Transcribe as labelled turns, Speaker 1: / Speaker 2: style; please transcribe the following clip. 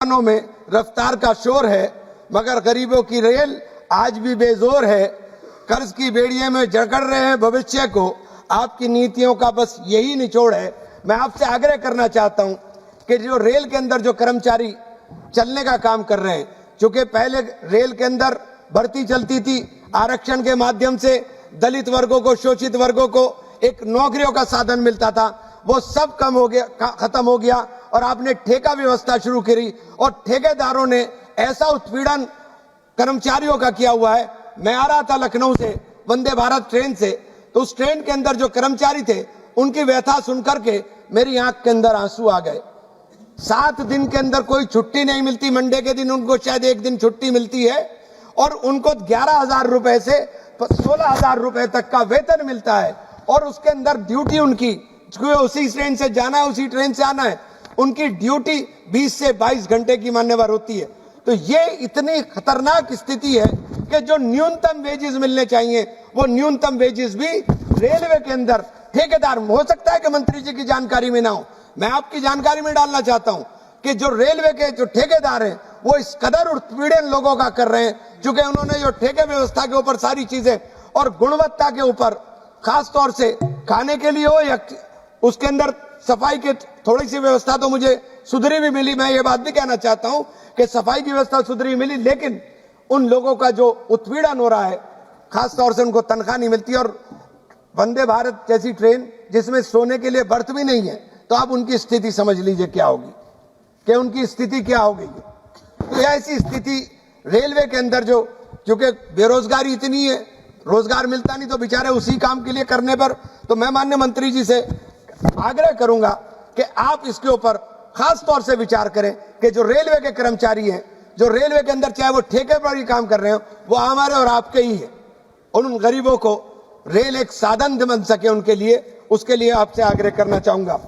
Speaker 1: में रफ्तार का शोर है, मगर गरीबों की रेल आज भी बेजोर है। कर्ज की बेड़िए में जकड़ रहे हैं भविष्य को, आपकी नीतियों का बस यही निचोड़ है। मैं आपसे आग्रह करना चाहता हूं कि जो रेल के अंदर जो कर्मचारी चलने का काम कर रहे हैं, चूंकि पहले रेल के अंदर भर्ती चलती थी, आरक्षण के माध्यम से दलित वर्गों को, शोषित वर्गों को एक नौकरियों का साधन मिलता था, वो सब कम हो गया, खत्म हो गया और आपने ठेका व्यवस्था शुरू करी और ठेकेदारों ने ऐसा उत्पीड़न कर्मचारियों का किया हुआ है। मैं आ रहा था लखनऊ से वंदे भारत ट्रेन से, तो उस ट्रेन के अंदर जो कर्मचारी थे उनकी व्यथा सुनकर के मेरी आंख के अंदर आंसू आ गए। 7 दिन के अंदर कोई छुट्टी नहीं मिलती, मंडे के दिन उनको शायद 1 दिन छुट्टी मिलती है और उनको 11,000 रुपए से 16,000 रुपए तक का वेतन मिलता है और उसके अंदर ड्यूटी उनकी, उसी ट्रेन से जाना है, उसी ट्रेन से आना है, उनकी ड्यूटी 20 से 22 घंटे की मान्यवर होती है। तो ये इतनी खतरनाक स्थिति है कि जो न्यूनतम वेजेस मिलने चाहिए वो न्यूनतम वेजेस भी रेलवे के अंदर ठेकेदार, हो सकता है कि मंत्री जी की जानकारी में ना हो, मैं आपकी जानकारी में डालना चाहता हूं कि जो रेलवे के जो ठेकेदार हैं वो इस कदर उत्पीड़न लोगों का कर रहे हैं, क्योंकि उन्होंने जो ठेके व्यवस्था के ऊपर सारी चीजें और गुणवत्ता के ऊपर, खास तौर से खाने के लिए हो या उसके अंदर सफाई की थोड़ी सी व्यवस्था तो मुझे सुधरी भी मिली। मैं ये बात भी कहना चाहता हूं कि सफाई की व्यवस्था सुधरी मिली, लेकिन उन लोगों का जो उत्पीड़न हो रहा है, खास तौर से उनको तनख्वाह नहीं मिलती और वंदे भारत जैसी ट्रेन जिसमें सोने के लिए बर्थ भी नहीं है, तो आप उनकी स्थिति समझ लीजिए क्या होगी, कि उनकी स्थिति क्या होगी। तो ऐसी स्थिति रेलवे के अंदर जो, क्योंकि बेरोजगारी इतनी है, रोजगार मिलता नहीं तो बेचारे उसी काम के लिए करने पर, तो मैं माननीय मंत्री जी से आग्रह करूंगा कि आप इसके ऊपर खास तौर से विचार करें कि जो रेलवे के कर्मचारी हैं, जो रेलवे के अंदर चाहे वो ठेके पर ही काम कर रहे हो, वो हमारे और आपके ही है। उन गरीबों को रेल एक साधन बन सके उनके लिए, उसके लिए आपसे आग्रह करना चाहूंगा।